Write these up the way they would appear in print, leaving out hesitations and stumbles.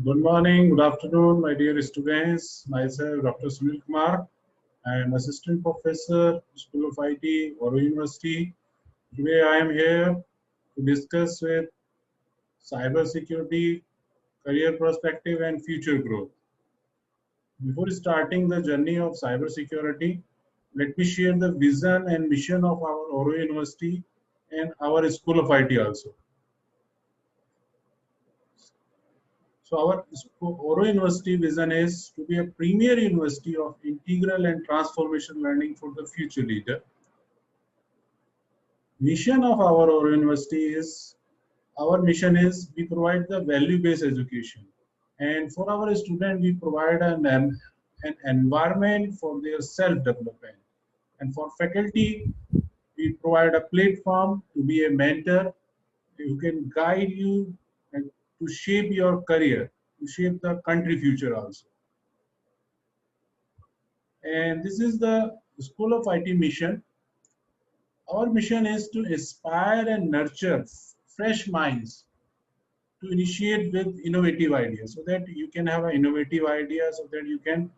Good morning, good afternoon, my dear students. Myself, Dr. Sunil Kumar. I am Assistant Professor, School of IT, AURO University. Today I am here to discuss with cyber security, career perspective, and future growth. Before starting the journey of cyber security, let me share the vision and mission of our AURO University and our School of IT also. So our AURO University vision is to be a premier university of integral and transformation learning for the future leader. Mission of our AURO University is, our mission is we provide the value-based education. And for our students, we provide an environment for their self-development. And for faculty, we provide a platform to be a mentor who can guide you and to shape your career, to shape the country future also. And this is the School of IT mission. Our mission is to inspire and nurture fresh minds to initiate with innovative ideas so that you can have an innovative idea so that you can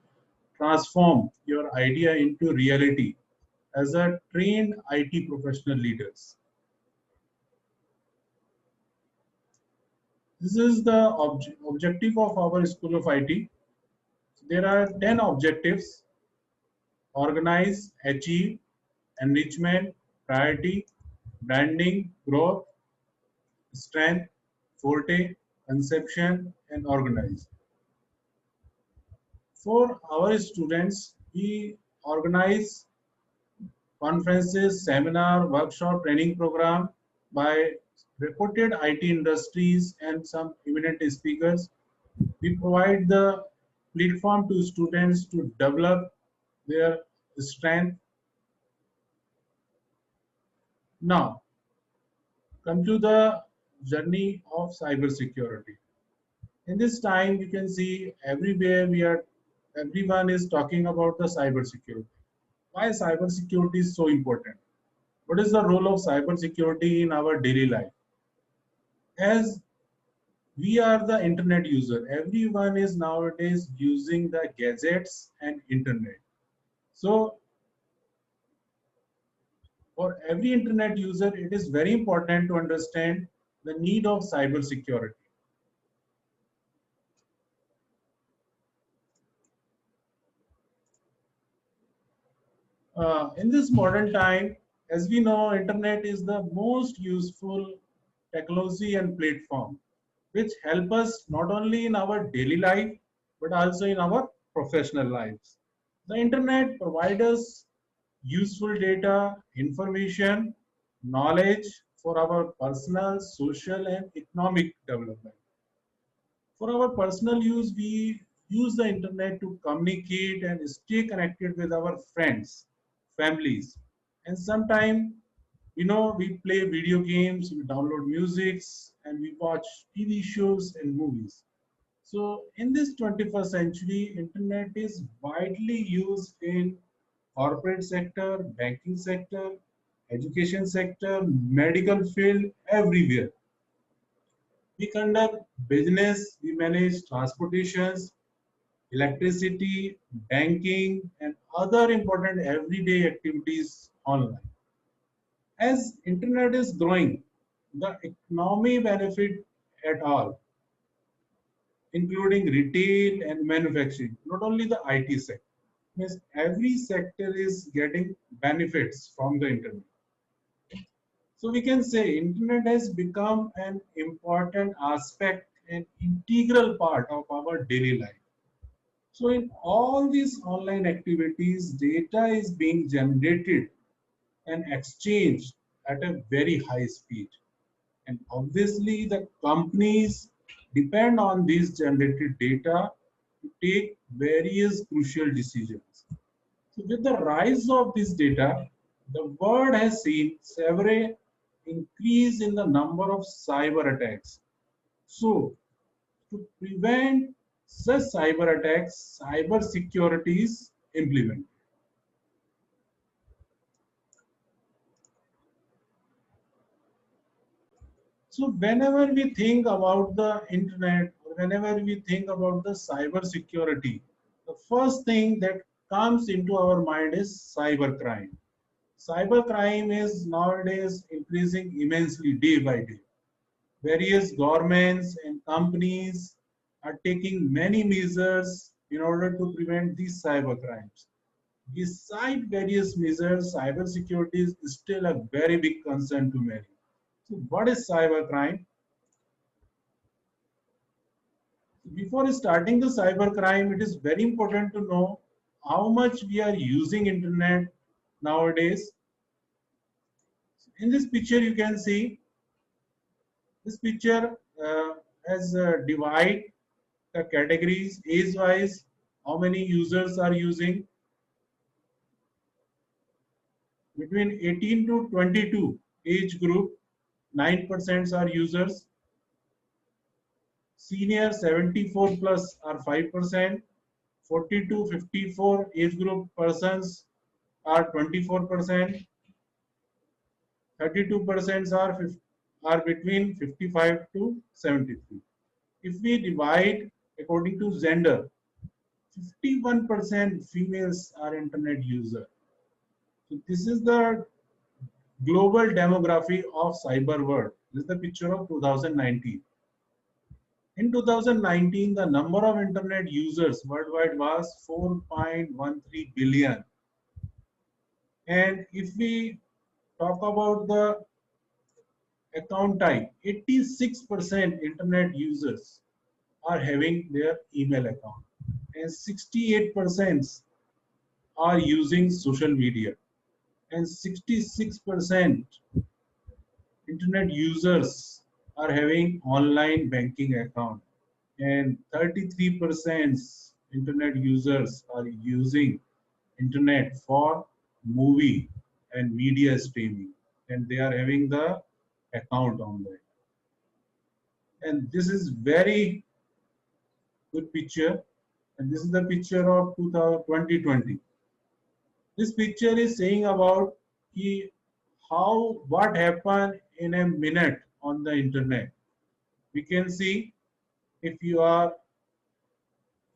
transform your idea into reality as a trained IT professional leaders. This is the objective of our School of IT. There are 10 objectives: organize, achieve, enrichment, priority, branding, growth, strength, forte, conception, and organize. For our students, we organize conferences, seminar, workshop, training program by reputed IT industries and some eminent speakers. We provide the platform to students to develop their strength. Now, come to the journey of cybersecurity. In this time, you can see everywhere everyone is talking about the cybersecurity. Why cybersecurity is so important? What is the role of cybersecurity in our daily life? As we are the internet user, everyone is nowadays using the gadgets and internet. So for every internet user, it is very important to understand the need of cybersecurity. In this modern time, as we know, internet is the most useful technology and platform which help us not only in our daily life but also in our professional lives. The internet provides us useful data, information, knowledge for our personal, social, and economic development. For our personal use, we use the internet to communicate and stay connected with our friends, families, and sometimes, we play video games, we download musics, and we watch TV shows and movies. So in this 21st century, internet is widely used in corporate sector, banking sector, education sector, medical field, everywhere. We conduct business, we manage transportations, electricity, banking, and other important everyday activities online. As internet is growing, the economy benefit at all, including retail and manufacturing, not only the IT sector. Means every sector is getting benefits from the internet. So we can say internet has become an important aspect and integral part of our daily life. So in all these online activities, data is being generated and exchanged at a very high speed. And obviously the companies depend on this generated data to take various crucial decisions. So with the rise of this data, the world has seen several increase in the number of cyber attacks. So to prevent such cyber attacks, cyber security is implemented. So whenever we think about the internet or whenever we think about the cyber security, the first thing that comes into our mind is cybercrime. Cybercrime is nowadays increasing immensely day by day. Various governments and companies are taking many measures in order to prevent these cyber crimes. Beside various measures, cybersecurity is still a very big concern to many. So, what is cybercrime? Before starting the cybercrime, it is very important to know how much we are using internet nowadays. In this picture, you can see this picture has divide the categories age-wise, how many users are using. Between 18 to 22 age group, 9% are users. Senior 74 plus are 5%. 40 to 54 age group persons are 24%. 32% are between 55 to 73. If we divide according to gender, 51% females are internet user. So this is the global demography of cyber world. This is the picture of 2019. In 2019, the number of internet users worldwide was 4.13 billion. And if we talk about the account type, 86% internet users are having their email account, and 68% are using social media, and 66% internet users are having online banking account, and 33% internet users are using internet for movie and media streaming, and they are having the account on that. And this is very good picture, and this is the picture of 2020. This picture is saying about how what happened in a minute on the internet. We can see if you are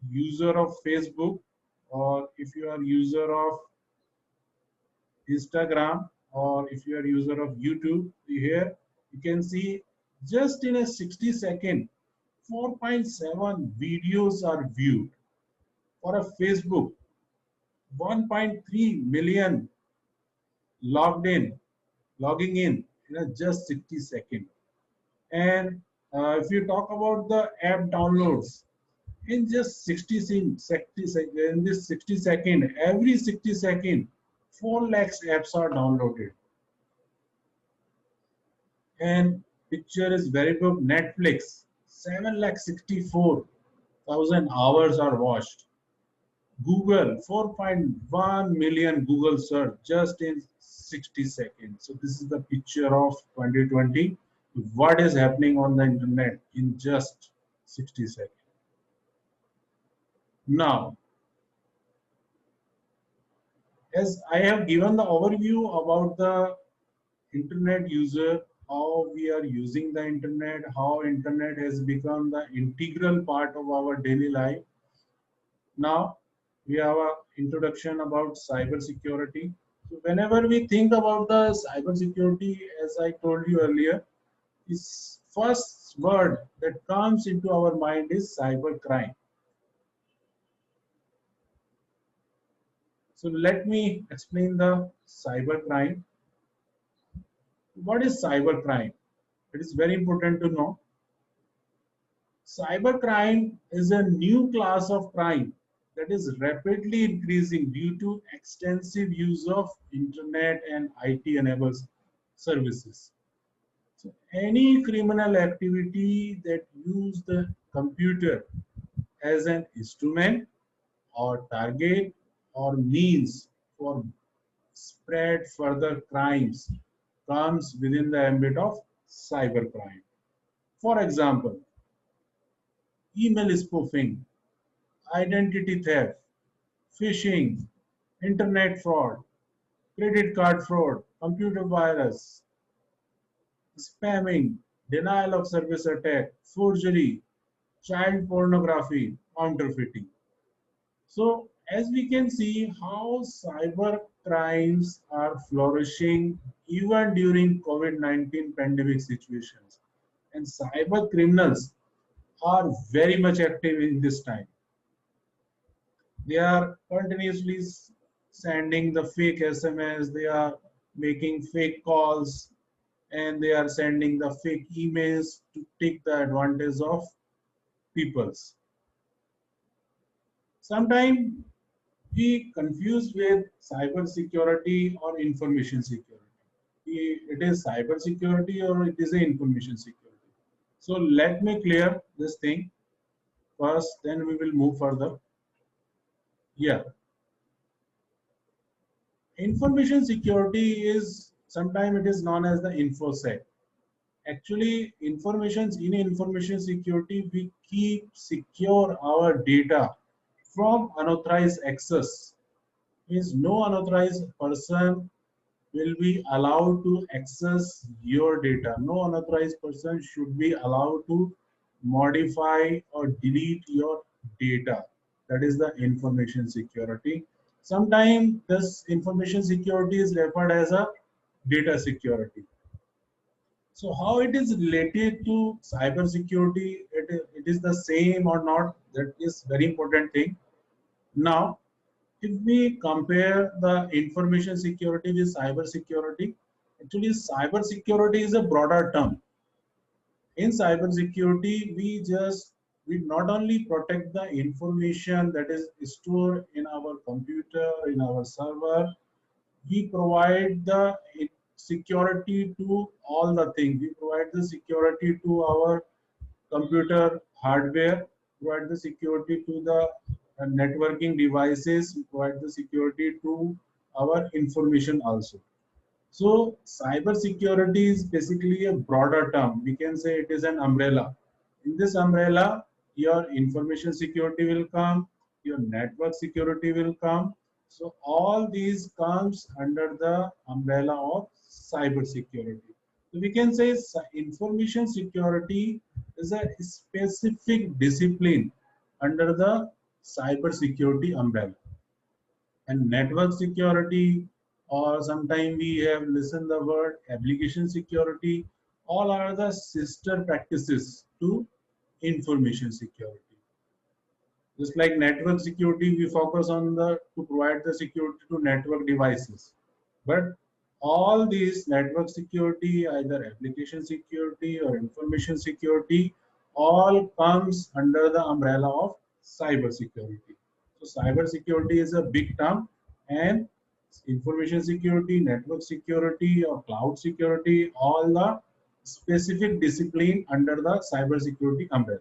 user of Facebook, or if you are user of Instagram, or if you are user of YouTube, here you can see just in a 60-second 4.7 videos are viewed. For a Facebook, 1.3 million logged in, logging in a just 60 seconds. And if you talk about the app downloads, in just 60 in this 60 second, every 60 second, 4 lakhs apps are downloaded. And picture is very good. Netflix, 7,64,000 hours are watched. Google, 4.1 million Google search just in 60 seconds. So this is the picture of 2020. What is happening on the internet in just 60 seconds. Now, as I have given the overview about the internet user, how we are using the internet, how internet has become the integral part of our daily life. Now, we have an introduction about cyber security. So whenever we think about the cyber security, as I told you earlier, this first word that comes into our mind is cyber crime. So let me explain the cyber crime. What is cyber crime? It is very important to know. Cybercrime is a new class of crime that is rapidly increasing due to extensive use of internet and IT enabled services. So any criminal activity that use the computer as an instrument or target or means for spread further crimes comes within the ambit of cybercrime. For example, email spoofing, identity theft, phishing, internet fraud, credit card fraud, computer virus, spamming, denial of service attack, forgery, child pornography, counterfeiting. So as we can see how cyber crimes are flourishing even during COVID-19 pandemic situations. And cyber criminals are very much active in this time. They are continuously sending the fake SMS, they are making fake calls, and they are sending the fake emails to take the advantage of peoples. Sometimes we confuse with cyber security or information security. It is cyber security or it is a information security. So let me clear this thing first, then we will move further. Yeah, information security is sometimes it is known as the infosec. Actually, information security, we keep secure our data from unauthorized access. Means no unauthorized person will be allowed to access your data. No unauthorized person should be allowed to modify or delete your data. That is the information security. Sometimes this information security is referred as a data security. So how it is related to cyber security, it is the same or not, that is very important thing. Now, if we compare the information security with cyber security, actually cyber security is a broader term. In cyber security, we not only protect the information that is stored in our computer, in our server, we provide the security to all the things. We provide the security to our computer hardware, provide the security to the networking devices, we provide the security to our information also. So cyber security is basically a broader term. We can say it is an umbrella. In this umbrella, your information security will come, your network security will come. So all these comes under the umbrella of cyber security. So we can say information security is a specific discipline under the cyber security umbrella. And network security, or sometimes we have listened the word application security, all are the sister practices to information security. Just like network security, we focus on the to provide the security to network devices. But all these network security, either application security or information security, all comes under the umbrella of cyber security. So cyber security is a big term, and information security, network security, or cloud security, all the specific discipline under the cyber security umbrella.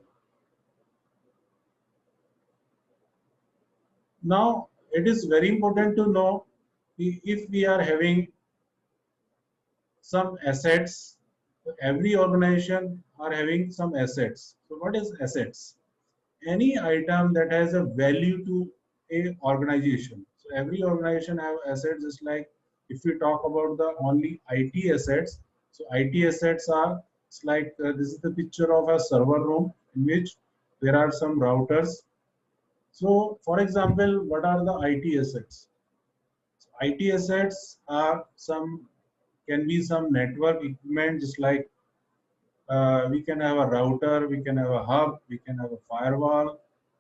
Now, it is very important to know if we are having some assets. So every organization are having some assets. So what is assets? Any item that has a value to a organization. So every organization have assets, just like if we talk about the only IT assets. So IT assets are, it's like this is the picture of a server room in which there are some routers. So for example, what are the IT assets? IT assets are some, can be some network equipment, just like we can have a router, we can have a hub, we can have a firewall,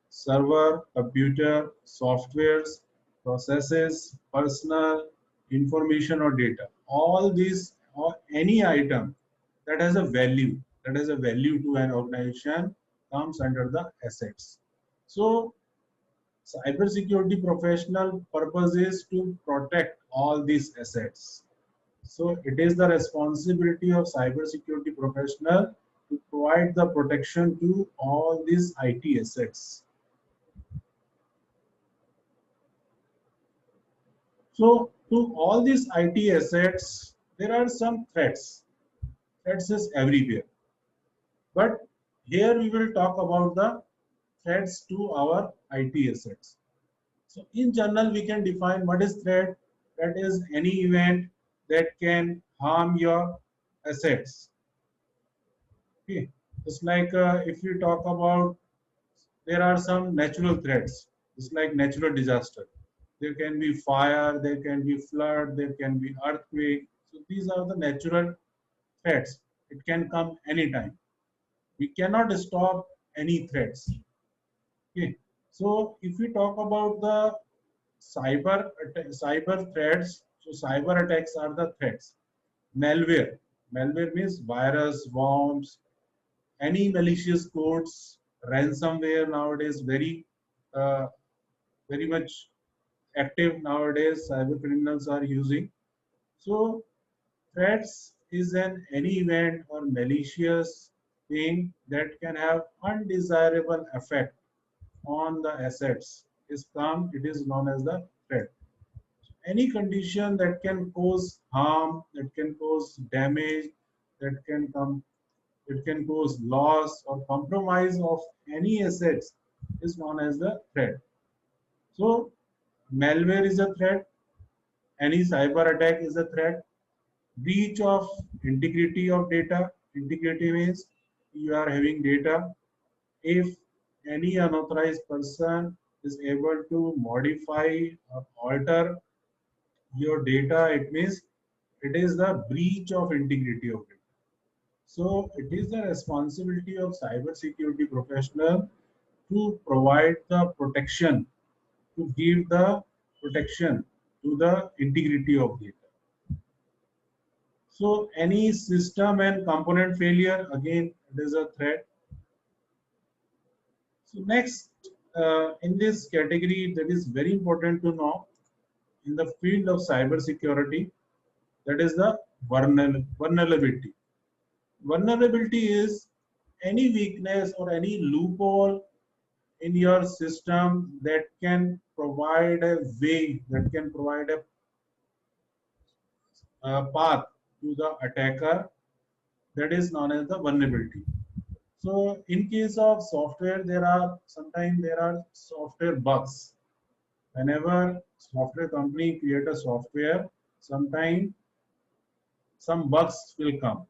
server, computer, softwares, processes, personal, information or data. All these, or any item that has a value to an organization, comes under the assets. So cybersecurity professional purpose is to protect all these assets. So it is the responsibility of cybersecurity professional to provide the protection to all these IT assets. So to all these IT assets, there are some threats. Threats is everywhere. But here we will talk about the threats to our IT assets. So in general, we can define what is threat. That is any event that can harm your assets. Okay. Just like if you talk about there are some natural threats. It's like natural disaster. There can be fire, there can be flood, there can be earthquake. So these are the natural threats. It can come anytime. We cannot stop any threats. Okay. So if we talk about the cyber threats, so cyber attacks are the threats. Malware. Malware means virus, worms, any malicious codes, ransomware nowadays uh, very much active nowadays. Cyber criminals are using. So threats is an any event or malicious thing that can have undesirable effect on the assets. It is known as the threat. Any condition that can cause harm, that can cause damage, that can come, it can cause loss or compromise of any assets is known as the threat. So malware is a threat, any cyber attack is a threat, breach of integrity of data. Integrity means you are having data. If any unauthorized person is able to modify or alter your data, it means it is the breach of integrity of data. So it is the responsibility of cyber security professional to provide the protection, to give the protection to the integrity of data. So any system and component failure, again, it is a threat. So next, in this category, that is very important to know in the field of cyber security, that is the vulnerability. Vulnerability is any weakness or any loophole in your system that can provide a way, that can provide a path to the attacker, that is known as the vulnerability. So in case of software, sometimes there are software bugs. Whenever software company create a software, sometimes some bugs will come.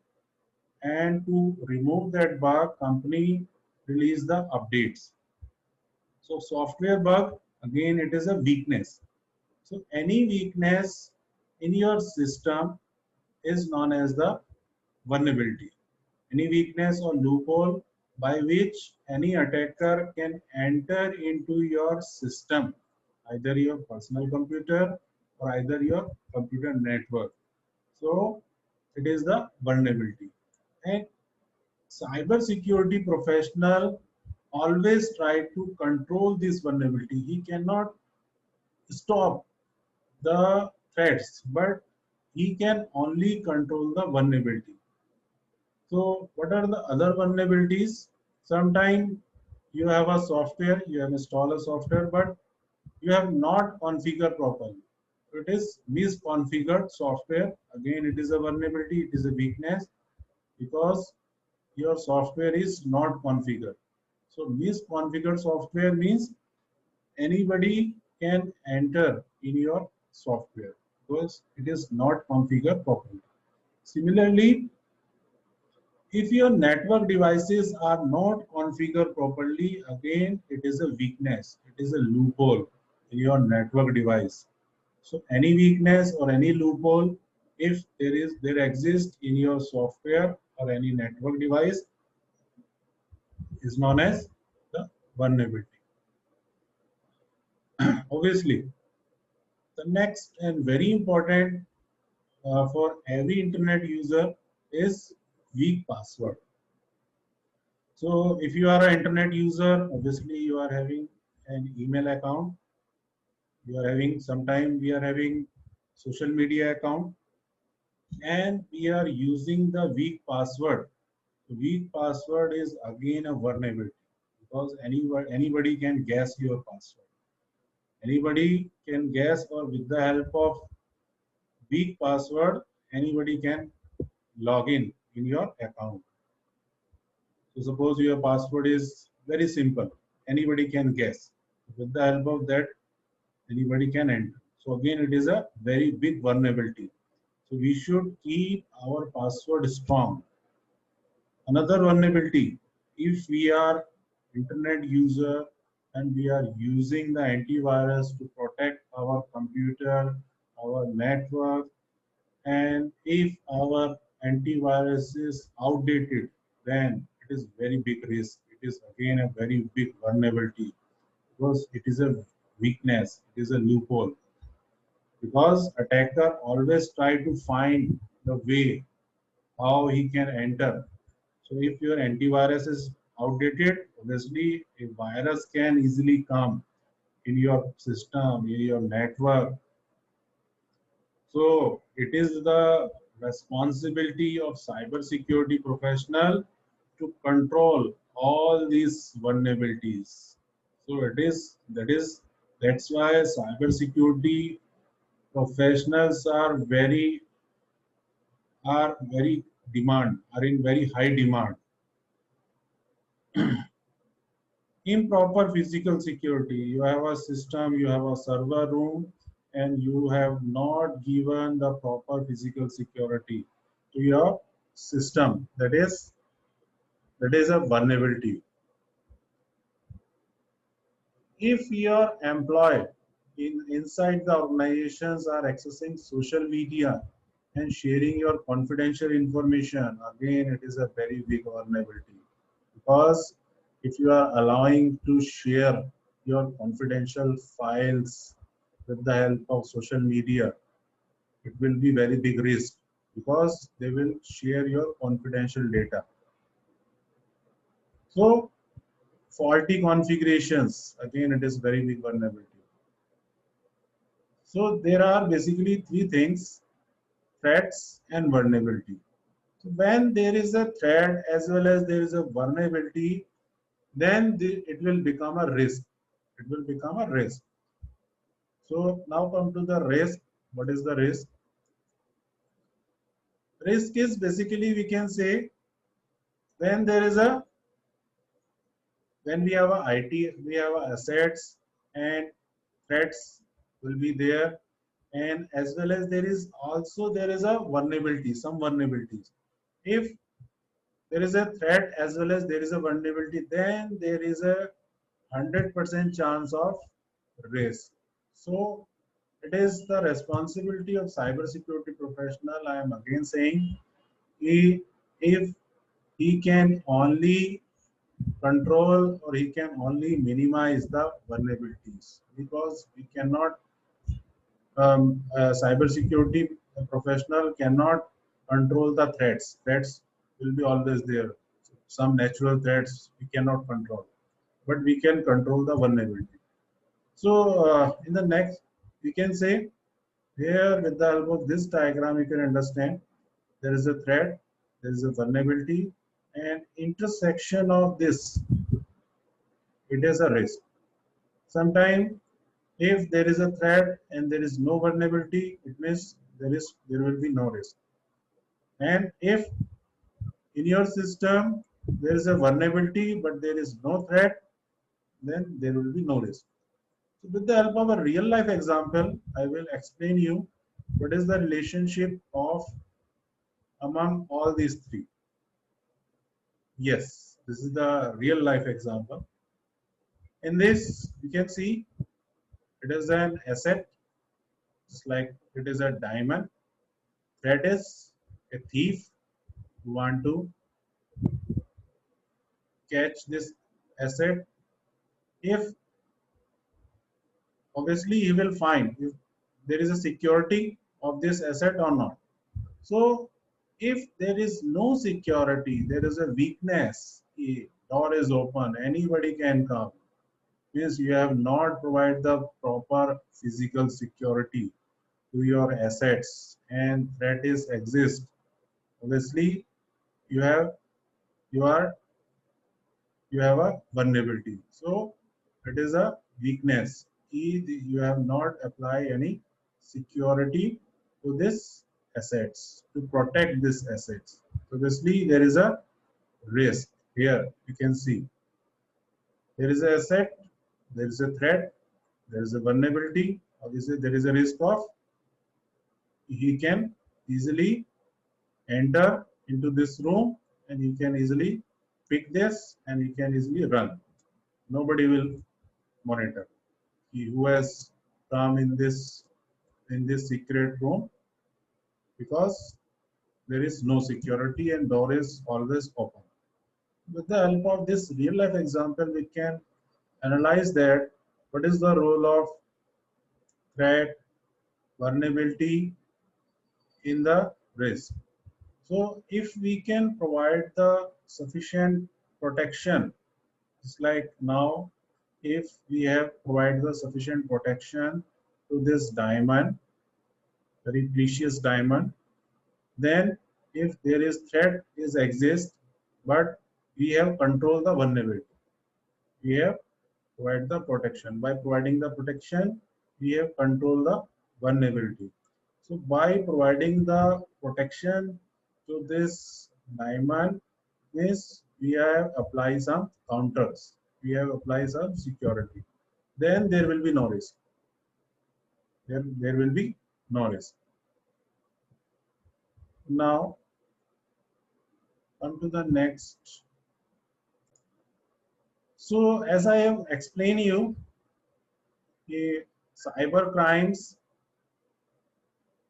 And to remove that bug, company release the updates. So software bug, again, it is a weakness. So any weakness in your system is known as the vulnerability. Any weakness or loophole by which any attacker can enter into your system, either your personal computer or either your computer network. So it is the vulnerability. And cyber security professional always try to control this vulnerability. He cannot stop the threats, but he can only control the vulnerability. So what are the other vulnerabilities? Sometimes you have a software, you have installed a software, but you have not configured properly. It is misconfigured software. Again, it is a vulnerability, it is a weakness because your software is not configured. So misconfigured software means anybody can enter in your software because it is not configured properly. Similarly, if your network devices are not configured properly, again, it is a weakness. It is a loophole in your network device. So any weakness or any loophole, if there exists in your software or any network device, is known as the vulnerability. Obviously, the next and very important for every internet user is weak password. So if you are an internet user, obviously you are having an email account. You are having sometime we are having social media account, and we are using the weak password. The weak password is again a vulnerability because anybody can guess your password. Anybody can guess, or with the help of weak password, anybody can log in your account. So suppose your password is very simple. Anybody can guess. With the help of that, anybody can enter. So again, it is a very big vulnerability. So we should keep our password strong. Another vulnerability, if we are internet user and we are using the antivirus to protect our computer, our network, and if our antivirus is outdated, then it is very big risk. It is again a very big vulnerability because it is a weakness, it is a loophole. Because attacker always try to find the way how he can enter. So if your antivirus is outdated, obviously a virus can easily come in your system, in your network. So it is the responsibility of cybersecurity professional to control all these vulnerabilities. So that's why cybersecurity professionals are very are in very high demand. Improper physical security. You have a system, you have a server room, and you have not given the proper physical security to your system. That is a vulnerability. If your employee inside the organizations are accessing social media and sharing your confidential information, again it is a very big vulnerability. Because if you are allowing to share your confidential files with the help of social media, it will be very big risk because they will share your confidential data. So faulty configurations, again it is very big vulnerability. So there are basically three things: threats and vulnerability. So when there is a threat as well as there is a vulnerability, then it will become a risk. It will become a risk. So now come to the risk. What is the risk? Risk is basically, we can say, when there is a when we have a IT, we have a assets and threats will be there, and as well as there is a vulnerability, some vulnerabilities. If there is a threat as well as there is a vulnerability, then there is a 100% chance of risk. So it is the responsibility of cybersecurity professional. I am again saying, if he can only control or he can only minimize the vulnerabilities, because we cannot cybersecurity professional cannot control the threats. Threats will be always there. Some natural threats we cannot control, but we can control the vulnerability. So in the next, we can say here with the help of this diagram, you can understand there is a threat, there is a vulnerability, and intersection of this, it is a risk. Sometimes if there is a threat and there is no vulnerability, it means there will be no risk. And if in your system there is a vulnerability but there is no threat, then there will be no risk. So with the help of a real life example, I will explain you what is the relationship of among all these three. Yes, this is the real life example. In this, you can see it is an asset, just like it is a diamond. Threat is a thief who want to catch this asset. If obviously he will find if there is a security of this asset or not. So if there is no security, there is a weakness, a door is open, anybody can come. Means you have not provided the proper physical security to your assets and threat is exist. Obviously, you have you are you have a vulnerability. So it is a weakness. You have not applied any security to this assets to protect this assets. So obviously there is a risk here. You can see there is an asset, there is a threat, there is a vulnerability. Obviously there is a risk of he can easily enter into this room and he can easily pick this and he can easily run. Nobody will monitor. Who has come in this secret room, because there is no security and door is always open. With the help of this real life example, we can analyze that what is the role of threat, vulnerability in the risk. So if we can provide the sufficient protection, it's like now if we have provided the sufficient protection to this diamond, very precious diamond, then if there is threat is exist, but we have controlled the vulnerability. We have provided the protection. By providing the protection, we have controlled the vulnerability. So by providing the protection to this diamond, means we have applied some counters. We have applied some security. Then there will be no risk. There will be no risk. Now come to the next. So as I have explained you, cyber crimes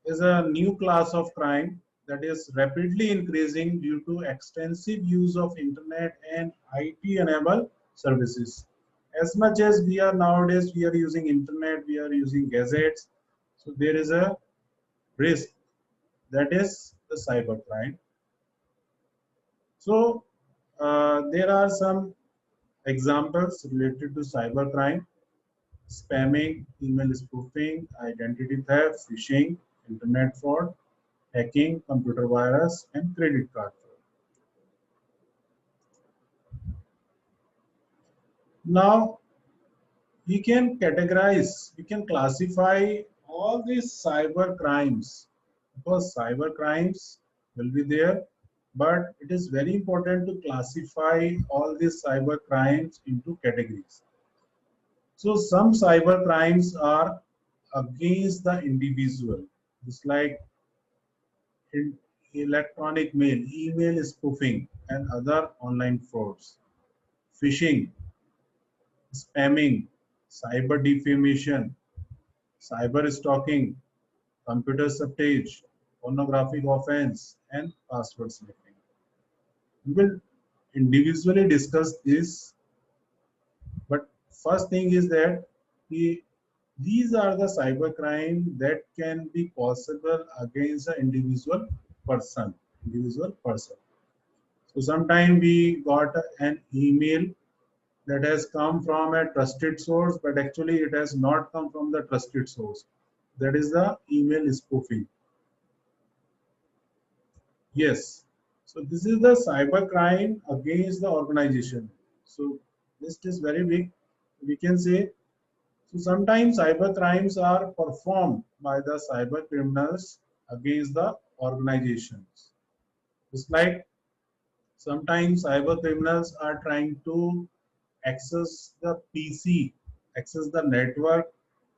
is a new class of crime that is rapidly increasing due to extensive use of internet and IT enabled services. As much as we are nowadays, we are using internet, we are using gadgets. So there is a risk, that is the cyber crime. So there are some examples related to cyber crime: spamming, email spoofing, identity theft, phishing, internet fraud, hacking, computer virus, and credit card fraud. Now we can categorize, we can classify all these cyber crimes, because cyber crimes will be there, but it is very important to classify all these cyber crimes into categories. So some cyber crimes are against the individual, just like in electronic mail, email spoofing, and other online frauds, phishing, spamming, cyber defamation, cyber stalking, computer sabotage, pornographic offense, and password sniffing. We will individually discuss this, but first thing is that these are the cyber crime that can be possible against an individual person. Individual person. So sometime we got an email that has come from a trusted source, but actually it has not come from the trusted source. That is the email spoofing. Yes. So this is the cyber crime against the organization. So list is very big. We can say, so sometimes cyber crimes are performed by the cyber criminals against the organizations. It's like sometimes cyber criminals are trying to access the PC, access the network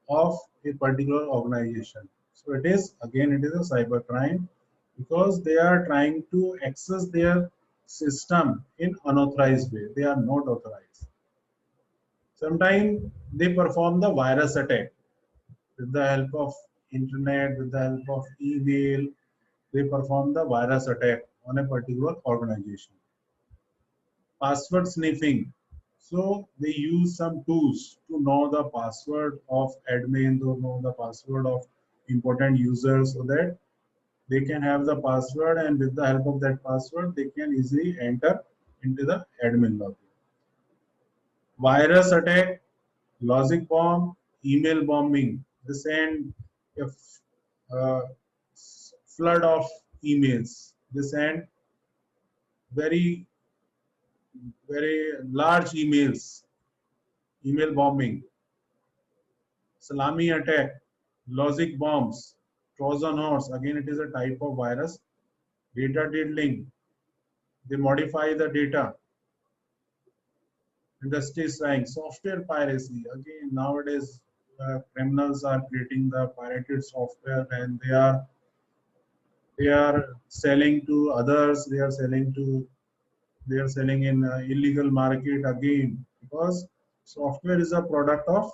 of a particular organization. So it is, again, it is a cyber crime, because they are trying to access their system in unauthorized way. They are not authorized. Sometimes they perform the virus attack with the help of internet, with the help of email. They perform the virus attack on a particular organization. Password sniffing. So they use some tools to know the password of admin, to know the password of important users, so that they can have the password, and with the help of that password they can easily enter into the admin login. Virus attack, logic bomb, email bombing. They send a uh, flood of emails. They send very large emails. Email bombing, salami attack, logic bombs, Trojan horse. Again, it is a type of virus. Data diddling. They modify the data. Industry slang, software piracy. Again, nowadays criminals are creating the pirated software, and they are selling to others. They are selling in illegal market again, because Software is a product of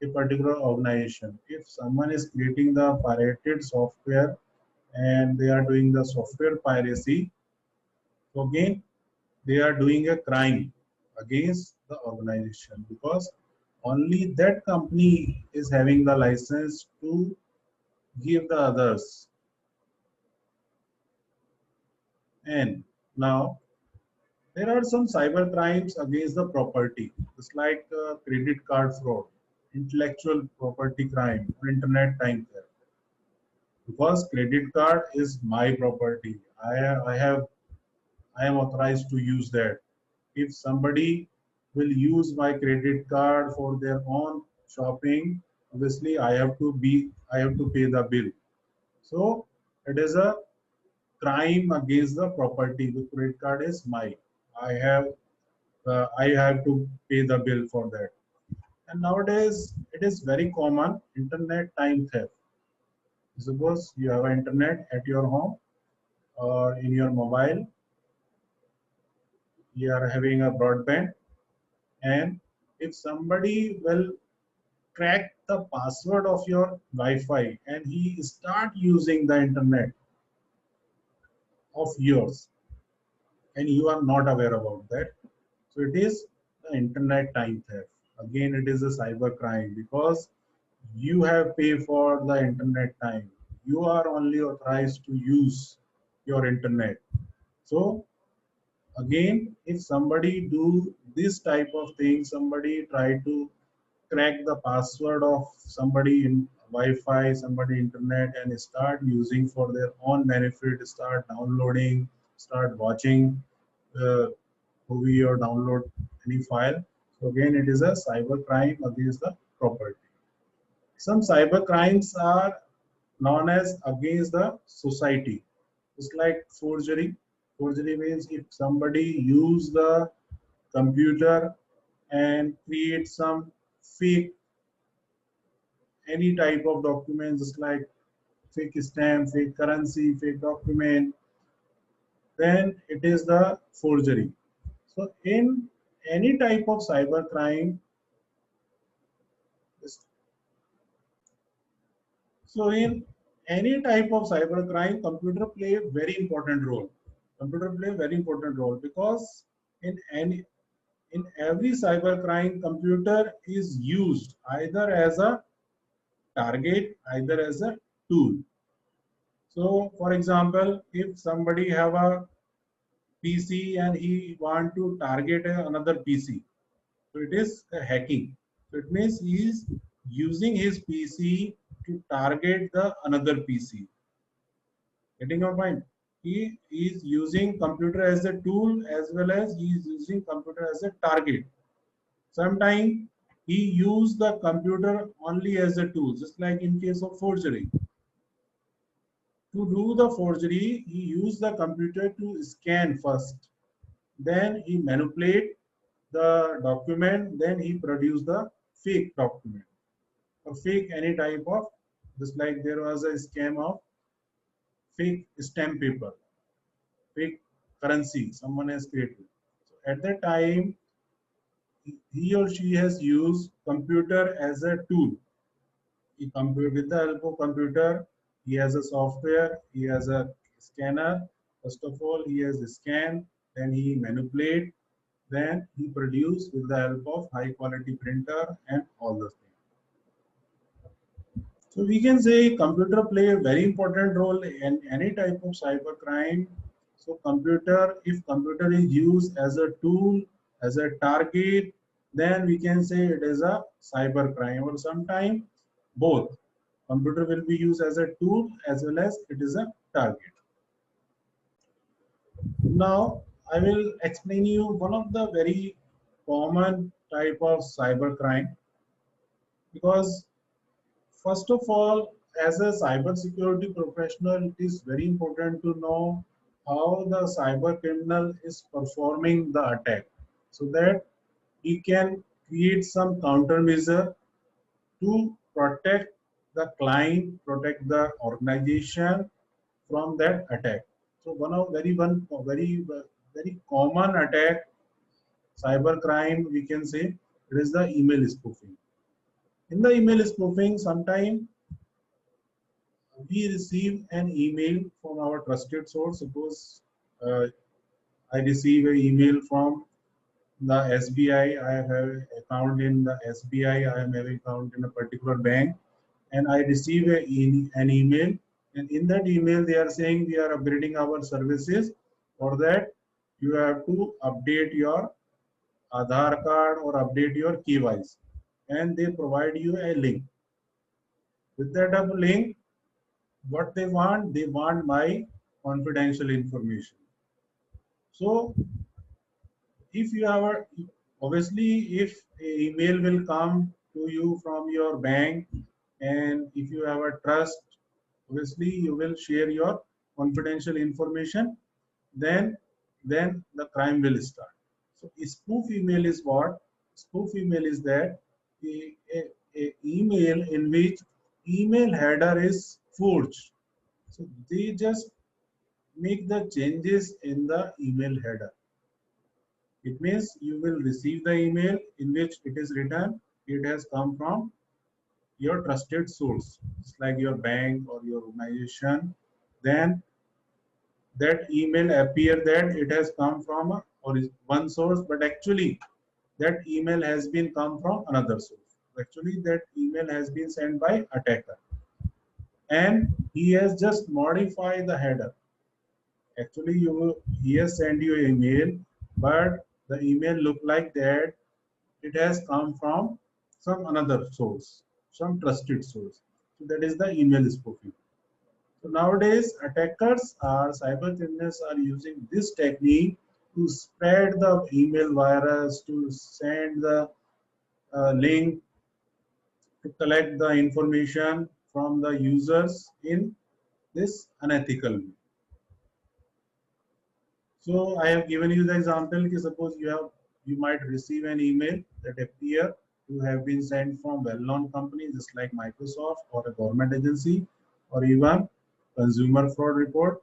a particular organization. If someone is creating the pirated software and they are doing the software piracy, so again they are doing a crime against the organization, because only that company is having the license to give the others. And now there are some cyber crimes against the property. It's like credit card fraud, intellectual property crime, or internet time theft. Because credit card is my property. I am authorized to use that. If somebody will use my credit card for their own shopping, obviously I have to pay the bill. So it is a crime against the property. The credit card is mine. I have I have to pay the bill for that. And nowadays it is very common, internet time theft. Suppose you have internet at your home or in your mobile, you are having a broadband, and if somebody will crack the password of your Wi-Fi and he start using the internet of yours and you are not aware about that, so it is the internet time theft. Again, it is a cyber crime, because you have paid for the internet time. You are only authorized to use your internet. So again, if somebody do this type of thing, somebody try to crack the password of somebody in Wi-Fi, somebody internet, and start using for their own benefit, start downloading, start watching the movie or download any file. So again, it is a cyber crime against the property. Some cyber crimes are known as against the society. It's like forgery. Forgery means if somebody use the computer and create some fake, any type of documents like fake stamp, fake currency, fake document, then it is the forgery. So in any type of cyber crime, so in any type of cyber crime, computer play a very important role. Computer play a very important role, because in any in every cyber crime, computer is used either as a target, either as a tool. So for example, if somebody have a PC and he want to target another PC, so it is a hacking. So it means he is using his PC to target the another PC. Getting your point? He is using computer as a tool, as well as he is using computer as a target. Sometimes he use the computer only as a tool, just like in case of forgery. To do the forgery, he used the computer to scan first. Then he manipulate the document. Then he produce the fake document or fake any type of. Just like there was a scam of fake stamp paper, fake currency someone has created. So at that time, he or she has used computer as a tool. He compute with the help of computer. He has a software. He has a scanner. First of all, he has a scan. Then he manipulate. Then he produce with the help of high quality printer and all those things. So we can say computer play a very important role in any type of cyber crime. So computer, if computer is used as a tool, as a target, then we can say it is a cyber crime, or sometimes both. Computer will be used as a tool as well as it is a target. Now I will explain you one of the very common type of cyber crime, because first of all, as a cybersecurity professional, it is very important to know how the cyber criminal is performing the attack, so that he can create some countermeasure to protect the client, protect the organization from that attack. So one very common attack, cyber crime, we can say. It is the email spoofing. In the email spoofing, sometimes we receive an email from our trusted source. Suppose uh, I receive an email from the SBI. I have an account in the SBI. I am having account in a particular bank, and I receive an email. And in that email, they are saying we are upgrading our services. For that, you have to update your Aadhaar card or update your KYC, and they provide you a link. With that link, what they want my confidential information. So if you have a, obviously if a email will come to you from your bank, and if you have a trust, obviously you will share your confidential information, then the crime will start. So spoof email is what? Spoof email is that a email in which email header is forged. So they just make the changes in the email header. It means you will receive the email in which it is written it has come from your trusted source. It's like your bank or your organization. Then that email appear that it has come from one source, but actually that email has been come from another source. Actually, that email has been sent by attacker, and he has just modified the header. Actually, he has sent you an email, but the email look like that it has come from some another source, some trusted source. So that is the email spoofing. So nowadays, attackers or cyber criminals are using this technique to spread the email virus, to send the link, to collect the information from the users in this unethical way. So I have given you the example. Suppose you might receive an email that appear to have been sent from well-known companies just like Microsoft or a government agency or even consumer fraud report.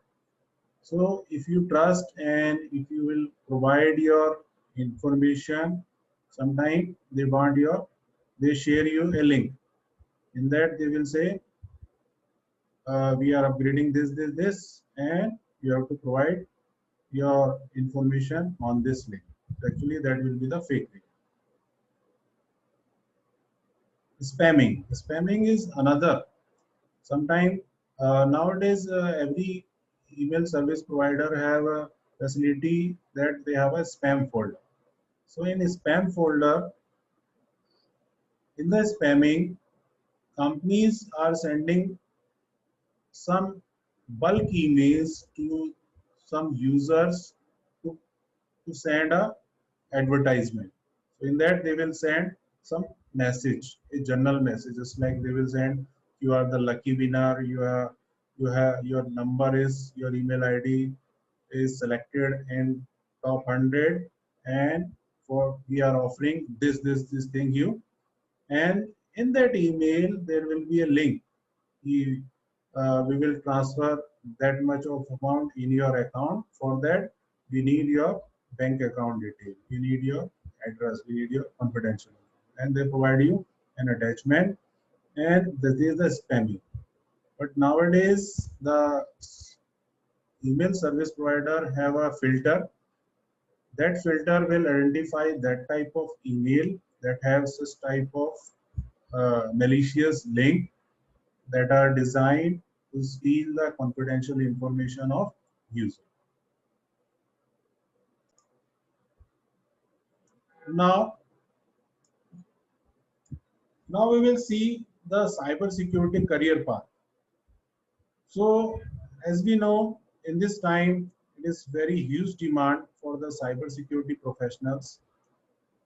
So if you trust and if you will provide your information, sometime they share you a link. In that they will say, we are upgrading this, and you have to provide your information on this link. Actually, that will be the fake link. Spamming. Spamming is another. Sometimes nowadays every email service provider have a facility that they have a spam folder. So in a spam folder, in the spamming, companies are sending some bulk emails to some users to, to send a advertisement. So in that they will send some message, a general messages like they will send you are the lucky winner, you have your number is your email ID is selected in top 100, and for we are offering this thing you, and in that email there will be a link. We will transfer that much of amount in your account. For that, we need your bank account detail. We need your address. We need your confidential. And they provide you an attachment. And this is the spamming. But nowadays, the email service provider have a filter. That filter will identify that type of email that have such type of malicious link that are designed to steal the confidential information of user. Now, now we will see the cyber security career path. So, as we know, in this time, it is very huge demand for the cyber security professionals.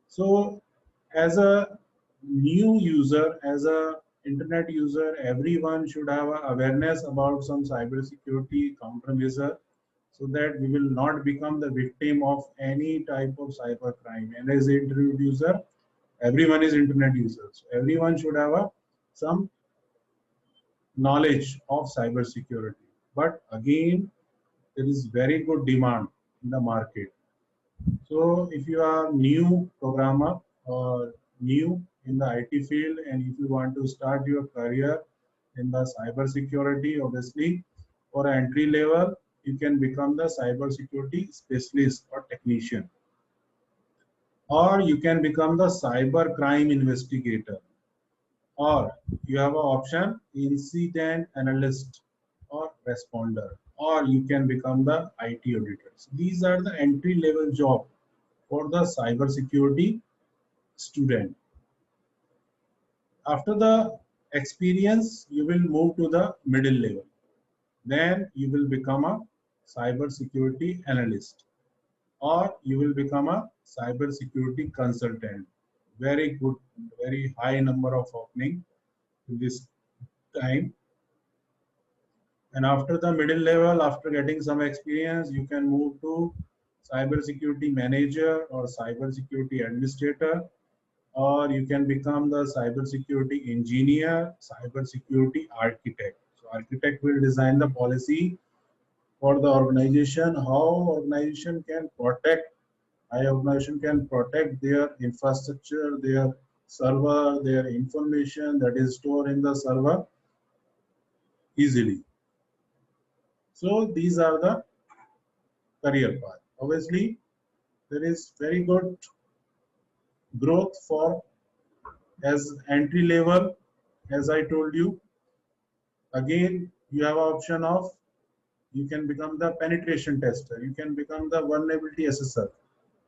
So, as a new user, as a internet user, everyone should have a awareness about some cyber security countermeasure, so that we will not become the victim of any type of cyber crime. And as an internet user, everyone is internet users. Everyone should have some knowledge of cyber security. But again, there is very good demand in the market. So if you are new programmer or new in the IT field, and if you want to start your career in the cyber security, obviously, for entry level, you can become the cyber security specialist or technician, or you can become the cyber crime investigator, or you have an option incident analyst or responder, or you can become the IT auditor. So these are the entry level job for the cyber security student. After the experience, you will move to the middle level. Then you will become a cyber security analyst, or you will become a cyber security consultant. Very good, very high number of opening in this time. And after the middle level, after getting some experience, you can move to cyber security manager or cyber security administrator, or you can become the cyber security engineer, cyber security architect. So architect will design the policy for the organization, how organization can protect, how organization can protect their infrastructure, their server, their information that is stored in the server easily. So these are the career path. Obviously, there is very good growth for as entry level. As I told you, again you have option of, you can become the penetration tester, you can become the vulnerability assessor,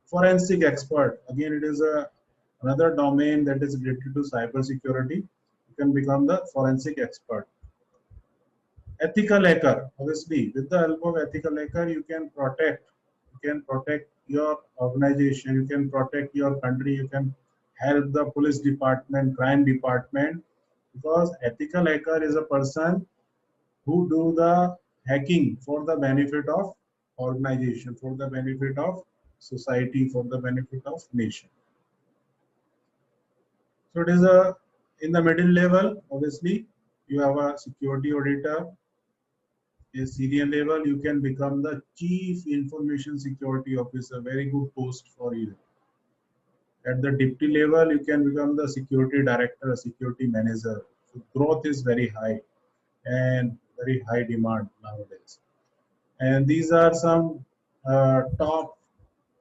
forensic expert. Again, it is another domain that is related to cyber security. You can become the forensic expert. Ethical hacker, obviously, with the help of ethical hacker, you can protect your organization, you can protect your country, you can help the police department, crime department, because ethical hacker is a person who do the hacking for the benefit of organization, for the benefit of society, for the benefit of nation. So it is a, in the middle level, obviously, you have a security auditor. A senior level, you can become the chief information security officer, very good post for you. At the deputy level, you can become the security director, security manager. So growth is very high and very high demand nowadays. And these are some top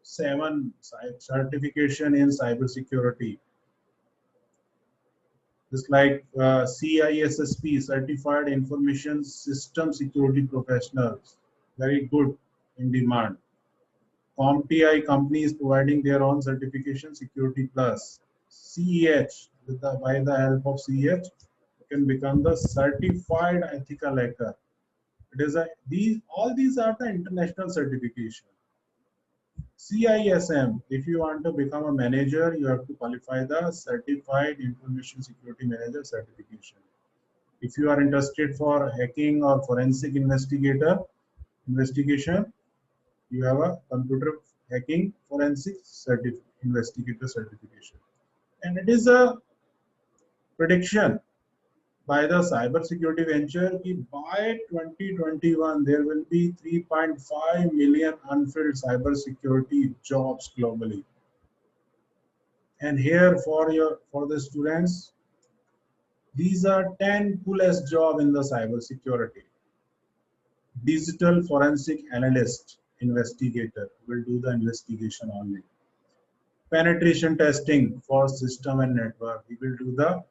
7 certification in cybersecurity. Just like CISSP, Certified Information System Security Professionals, very good in demand. CompTI company is providing their own certification, Security Plus. CEH, by the help of CEH, you can become the Certified Ethical Hacker. It is all these are the international certification. CISM, if you want to become a manager, you have to qualify the Certified Information Security Manager certification. If you are interested for hacking or forensic investigation, you have a computer hacking forensic investigator certification. And it is a prediction by the cybersecurity venture that by 2021 there will be 3.5 million unfilled cybersecurity jobs globally. And here for the students, these are 10 coolest jobs in the cybersecurity. Digital forensic analyst, investigator will do the investigation only. Penetration testing for system and network, he will do the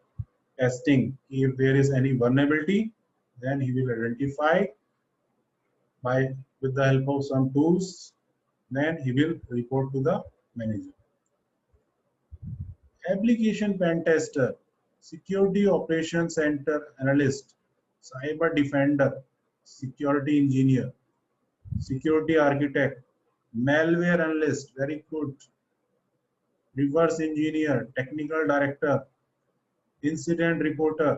testing. If there is any vulnerability, then he will identify by with the help of some tools, then he will report to the manager. Application pen tester, security operations center analyst, cyber defender, security engineer, security architect, malware analyst, very good, reverse engineer, technical director, incident reporter.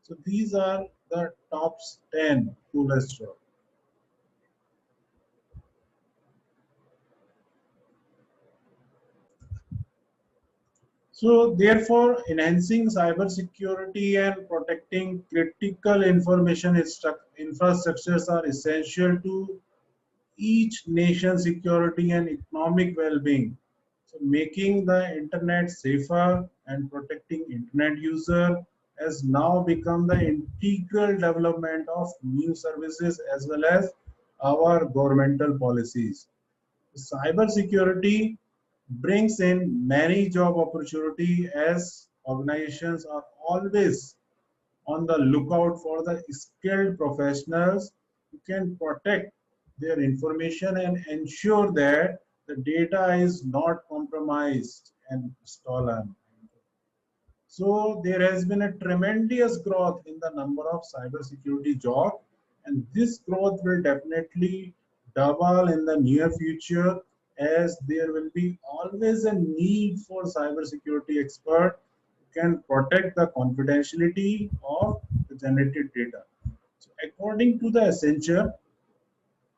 So these are the top 10 coolest jobs. So therefore, enhancing cybersecurity and protecting critical information infrastructures are essential to each nation's security and economic well-being. So making the internet safer and protecting internet user has now become the integral development of new services as well as our governmental policies. Cyber security brings in many job opportunity as organizations are always on the lookout for the skilled professionals who can protect their information and ensure that the data is not compromised and stolen. So there has been a tremendous growth in the number of cybersecurity jobs, and this growth will definitely double in the near future as there will be always a need for cybersecurity expert who can protect the confidentiality of the generated data. So according to the Accenture,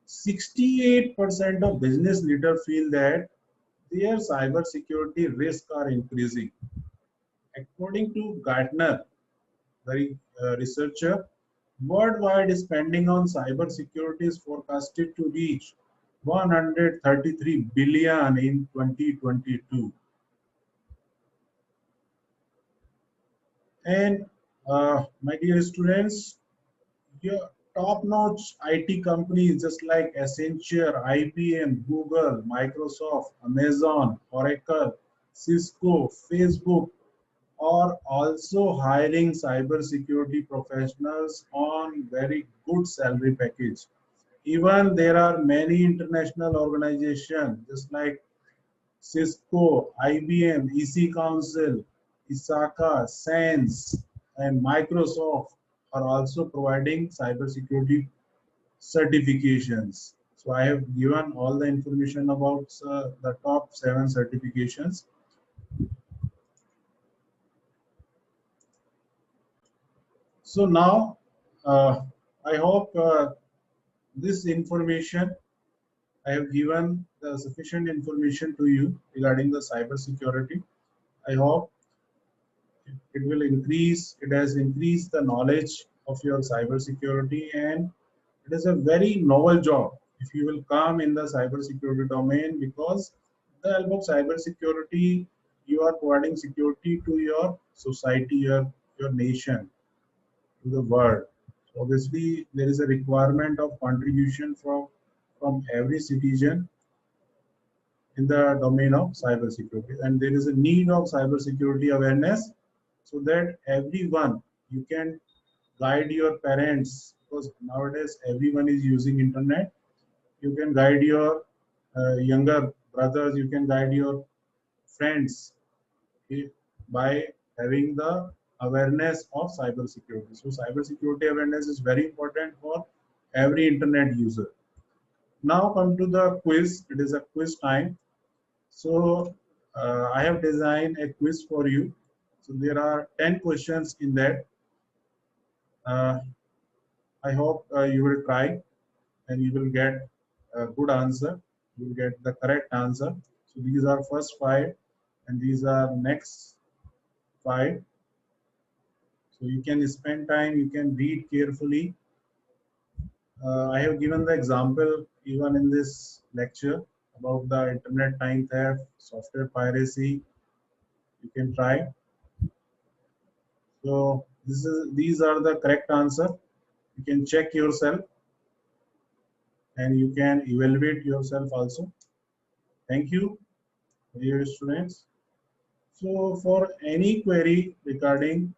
68% of business leaders feel that their cybersecurity risks are increasing. According to Gartner, the researcher, worldwide spending on cybersecurity is forecasted to reach 133 billion in 2022. And my dear students, your top-notch IT companies just like Accenture, IBM, Google, Microsoft, Amazon, Oracle, Cisco, Facebook are also hiring cybersecurity professionals on very good salary package. Even there are many international organizations just like Cisco, IBM, EC Council, ISACA, SANS, and Microsoft are also providing cybersecurity certifications. So I have given all the information about the top 7 certifications. So now I hope this information I have given the sufficient information to you regarding the cyber security. I hope it will increase, it has increased the knowledge of your cyber security, and it is a very novel job if you will come in the cyber security domain, because the help of cyber security you are providing security to your society, your nation, to the world. So obviously, there is a requirement of contribution from every citizen in the domain of cybersecurity, and there is a need of cybersecurity awareness so that everyone you can guide your parents, because nowadays everyone is using internet. You can guide your younger brothers, you can guide your friends, okay, by having the awareness of cybersecurity. So cybersecurity awareness is very important for every internet user. Now come to the quiz. It is a quiz time. So I have designed a quiz for you. So there are 10 questions in that. Uh, I hope you will try and you will get a good answer. You will get the correct answer. So these are first 5 and these are next 5. So you can spend time, you can read carefully. I have given the example even in this lecture about the internet time theft, software piracy. You can try. So these are the correct answer. You can check yourself and you can evaluate yourself also. Thank you, dear students. So for any query regarding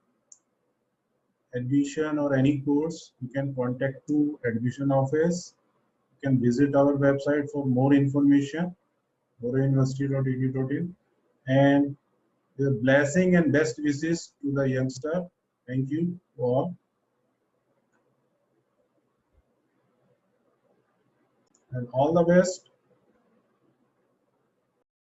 admission or any course, you can contact to admission office. You can visit our website for more information, aurouniversity.edu.in, and the blessing and best wishes to the youngster. Thank you all, and all the best.